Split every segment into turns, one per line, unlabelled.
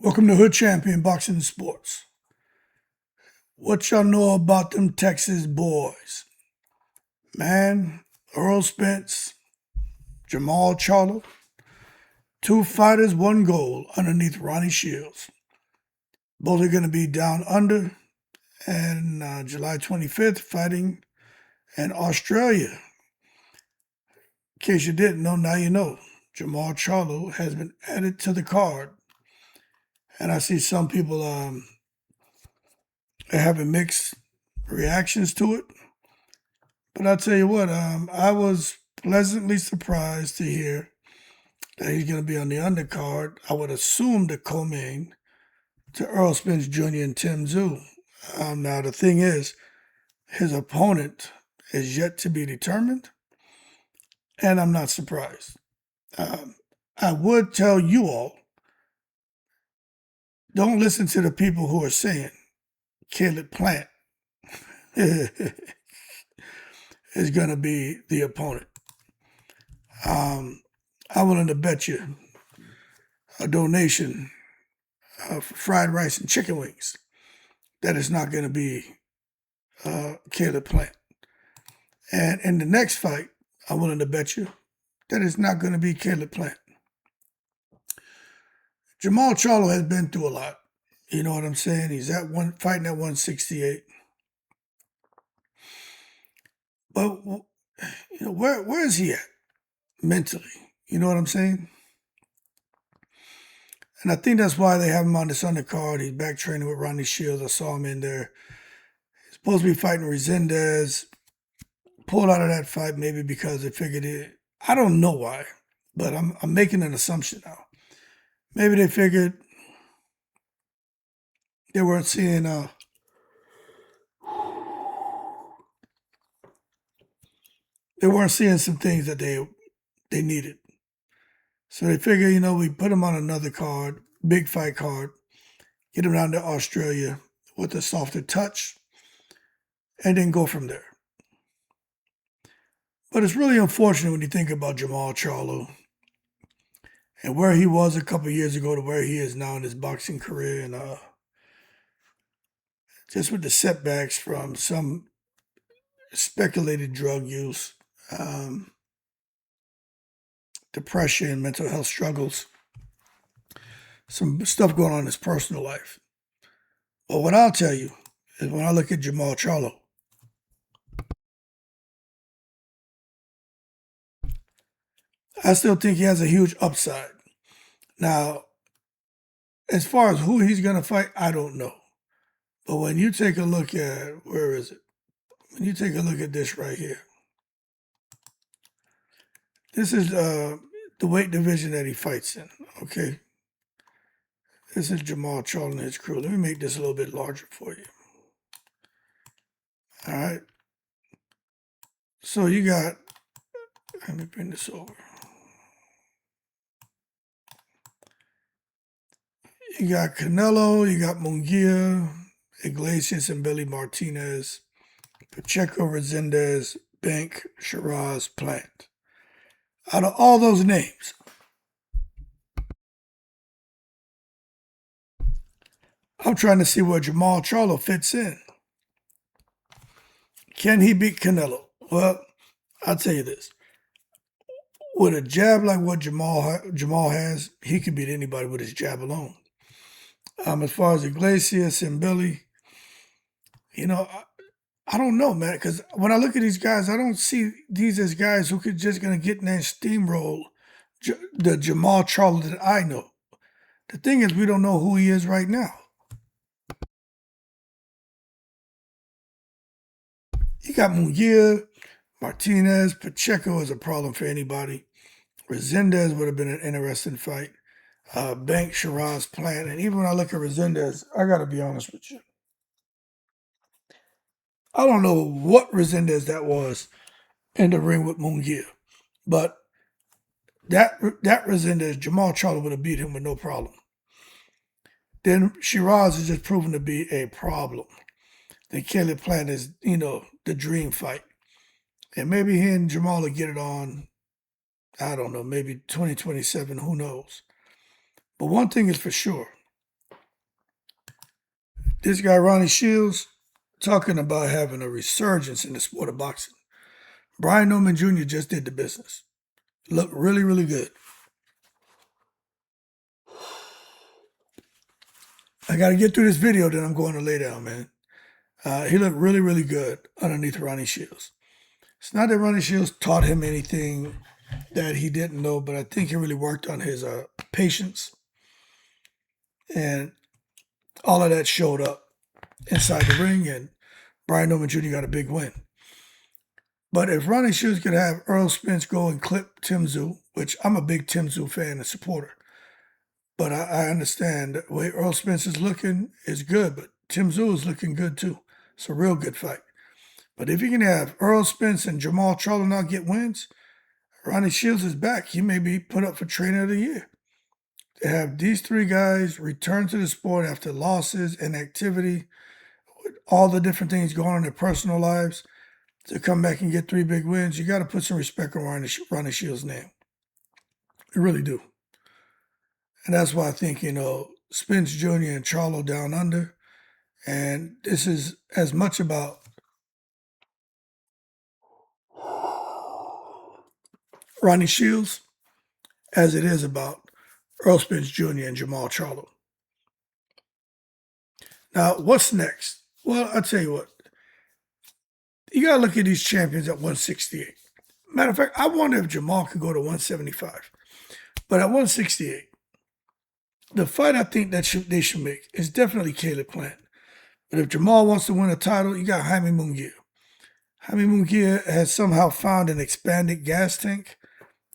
Welcome to Hood Champion Boxing and Sports. What y'all know about them Texas boys? Man, Errol Spence, JERMALL CHARLO, two fighters, one goal underneath Ronnie Shields. Both are going to be down under and July 25th fighting in Australia. In case you didn't know, now you know. JERMALL CHARLO has been added to the card. And I see some people are having mixed reactions to it. But I'll tell you what, I was pleasantly surprised to hear that he's going to be on the undercard. I would assume the co-main to Errol Spence Jr. and Tim Tszyu. Now, the thing is, his opponent is yet to be determined, and I'm not surprised. I would tell you all, don't listen to the people who are saying Caleb Plant is going to be the opponent. I'm willing to bet you a donation for fried rice and chicken wings that it's not going to be Caleb Plant. And in the next fight, I'm willing to bet you that it's not going to be Caleb Plant. JERMALL CHARLO has been through a lot. You know what I'm saying? He's fighting at 168. But where is he at mentally? You know what I'm saying? And I think that's why they have him on this undercard. He's back training with Ronnie Shields. I saw him in there. He's supposed to be fighting Resendez. Pulled out of that fight maybe because they figured it. I don't know why, but I'm making an assumption now. Maybe they figured they weren't seeing some things that they needed. So they figure, we put him on another card, big fight card, get him down to Australia with a softer touch, and then go from there. But it's really unfortunate when you think about JERMALL CHARLO and where he was a couple years ago to where he is now in his boxing career, and just with the setbacks from some speculated drug use, depression, mental health struggles, some stuff going on in his personal life. But what I'll tell you is when I look at JERMALL CHARLO, I still think he has a huge upside. Now, as far as who he's going to fight, I don't know. But when you take a look at, where is it? When you take a look at this right here, this is the weight division that he fights in, okay? This is JERMALL CHARLO and his crew. Let me make this a little bit larger for you. All right. So you got, let me bring this over. You got Canelo, you got Munguia, Iglesias and Billy Martinez, Pacheco, Resendez, Bank, Shiraz, Plant. Out of all those names, I'm trying to see where JERMALL CHARLO fits in. Can he beat Canelo? Well, I'll tell you this. With a jab like what Jamal has, he could beat anybody with his jab alone. As far as Iglesias and Billy, I don't know, man, because when I look at these guys, I don't see these as guys who could just going to get in there and steamroll the JERMALL CHARLO that I know. The thing is, we don't know who he is right now. You got Munguia, Martinez, Pacheco is a problem for anybody. Resendez would have been an interesting fight. Bank, Shiraz, Plant. And even when I look at Resendez, I got to be honest with you. I don't know what Resendez that was in the ring with Munguia. But that Resendez, JERMALL CHARLO would have beat him with no problem. Then Shiraz is just proven to be a problem. Then Caleb Plant is, the dream fight. And maybe he and Jamal will get it on, I don't know, maybe 2027, who knows. But one thing is for sure, This guy, Ronnie Shields, talking about having a resurgence in the sport of boxing. Brian Norman Jr. just did the business. Looked really, really good. I got to get through this video, then I'm going to lay down, man. He looked really, really good underneath Ronnie Shields. It's not that Ronnie Shields taught him anything that he didn't know, but I think he really worked on his patience. And all of that showed up inside the ring, and Brian Norman Jr. got a big win. But if Ronnie Shields could have Errol Spence go and clip Tim Tszyu, which I'm a big Tim Tszyu fan and supporter, but I understand the way Errol Spence is looking is good, but Tim Tszyu is looking good too. It's a real good fight. But if you can have Errol Spence and JERMALL CHARLO now get wins, Ronnie Shields is back. He may be put up for Trainer of the Year. To have these three guys return to the sport after losses, inactivity, with all the different things going on in their personal lives, to come back and get 3 big wins, you got to put some respect on Ronnie Shields' name. You really do. And that's why I think, Spence Jr. and Charlo down under. And this is as much about Ronnie Shields as it is about Errol Spence Jr. and JERMALL CHARLO. Now, what's next? Well, I'll tell you what. You got to look at these champions at 168. Matter of fact, I wonder if JERMALL could go to 175. But at 168, the fight I think that they should make is definitely Caleb Plant. But if JERMALL wants to win a title, you got Jaime Munguia. Jaime Munguia has somehow found an expanded gas tank.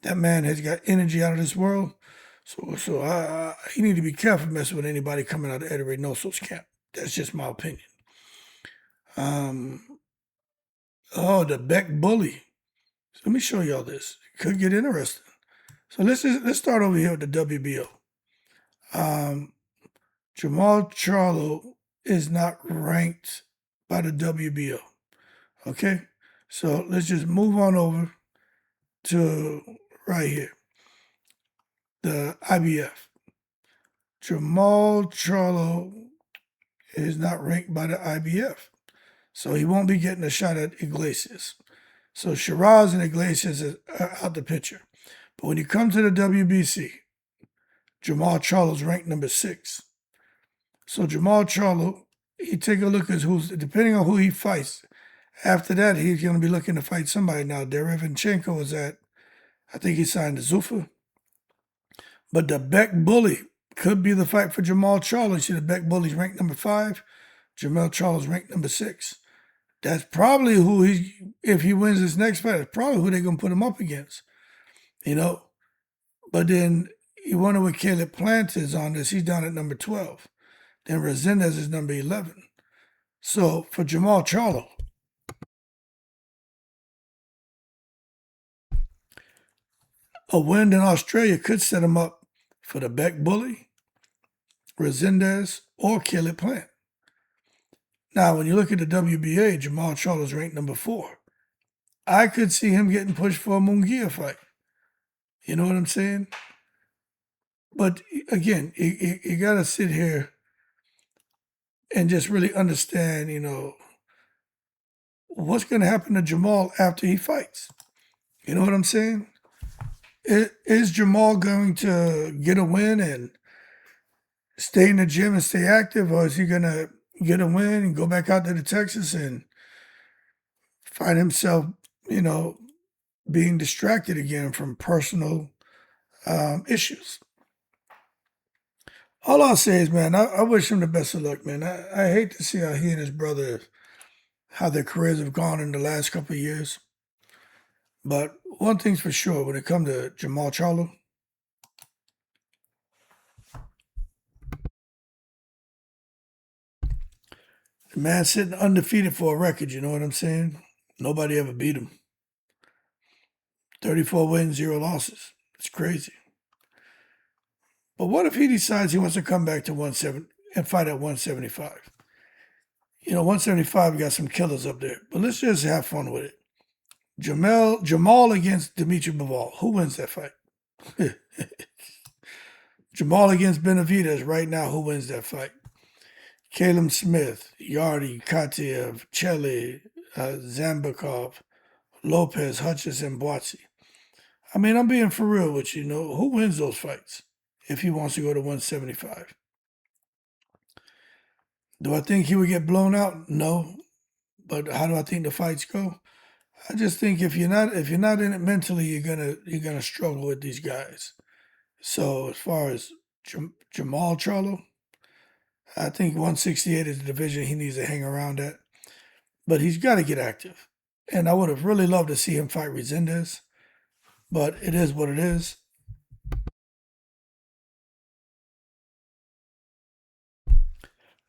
That man has got energy out of this world. So you need to be careful messing with anybody coming out of Eddie Reynoso's camp. That's just my opinion. The Beck Bully. So let me show y'all this. It could get interesting. So let's start over here with the WBO. JERMALL CHARLO is not ranked by the WBO. Okay? So let's just move on over to right here. The IBF. JERMALL CHARLO is not ranked by the IBF. So he won't be getting a shot at Iglesias. So Shiraz and Iglesias are out the picture. But when you come to the WBC, JERMALL CHARLO's ranked number 6. So JERMALL CHARLO, you take a look at depending on who he fights. After that, he's going to be looking to fight somebody. Now, Derevinchenko is I think he signed to Zuffa. But the Beck Bully could be the fight for JERMALL CHARLO. You see the Beck Bully's ranked number 5. JERMALL CHARLO's ranked number 6. That's probably who if he wins this next fight, that's probably who they're going to put him up against. But then you wonder what Caleb Plant is on this. He's down at number 12. Then Resendez is number 11. So for JERMALL CHARLO, a win in Australia could set him up for the Beck Bully, Resendez, or Caleb Plant. Now, when you look at the WBA, JERMALL CHARLO's ranked number 4. I could see him getting pushed for a Munguia fight. You know what I'm saying? But again, you got to sit here and just really understand, what's going to happen to JERMALL after he fights. You know what I'm saying? Is JERMALL going to get a win and stay in the gym and stay active, or is he going to get a win and go back out there to Texas and find himself, being distracted again from personal issues? All I'll say is, man, I wish him the best of luck, man. I hate to see how he and his brother, how their careers have gone in the last couple of years. But one thing's for sure, when it comes to JERMALL CHARLO, the man's sitting undefeated for a record, you know what I'm saying? Nobody ever beat him. 34 wins, 0 losses. It's crazy. But what if he decides he wants to come back to 170 and fight at 175? 175, we got some killers up there. But let's just have fun with it. JERMALL against Dimitri Bivol. Who wins that fight? JERMALL against Benavidez right now. Who wins that fight? Caleb Smith, Yardi, Katiev, Chelly, Zambakov, Lopez, Hutchison, Boise. I mean, I'm being for real with you. Who wins those fights if he wants to go to 175? Do I think he would get blown out? No. But how do I think the fights go? I just think if you're not in it mentally, you're gonna struggle with these guys. So as far as JERMALL CHARLO, I think 168 is the division he needs to hang around at. But he's got to get active. And I would have really loved to see him fight Resendez. But it is what it is.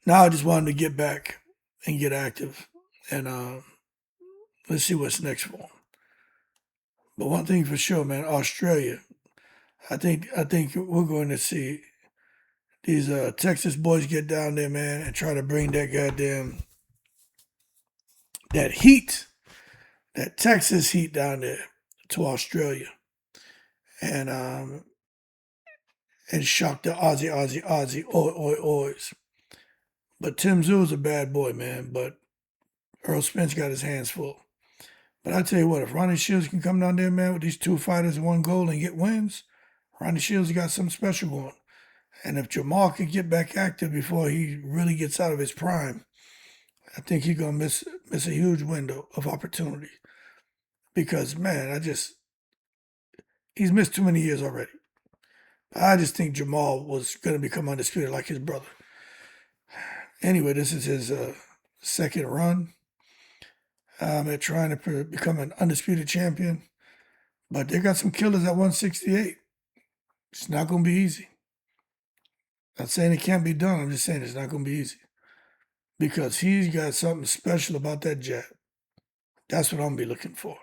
Now I just wanted to get back and get active. And let's see what's next for him. But one thing for sure, man, Australia. I think we're going to see these Texas boys get down there, man, and try to bring that heat, that Texas heat down there to Australia, and shock the Aussie, oys. But Tim Tszyu is a bad boy, man. But Errol Spence got his hands full. But I tell you what, if Ronnie Shields can come down there, man, with these two fighters and one goal and get wins, Ronnie Shields got something special going. And if JERMALL can get back active before he really gets out of his prime, I think he's gonna miss a huge window of opportunity. Because man, he's missed too many years already. I just think JERMALL was gonna become undisputed like his brother. Anyway, this is his second run at trying to become an undisputed champion. But they got some killers at 168. It's not going to be easy. Not saying it can't be done. I'm just saying it's not going to be easy. Because he's got something special about that jab. That's what I'm going to be looking for.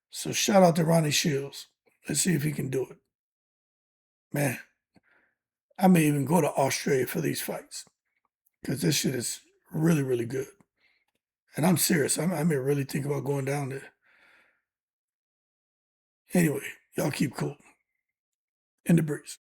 So shout out to Ronnie Shields. Let's see if he can do it. Man, I may even go to Australia for these fights. Because this shit is really, really good. And I'm serious. I may really think about going down there. Anyway, y'all keep cool. In the breeze.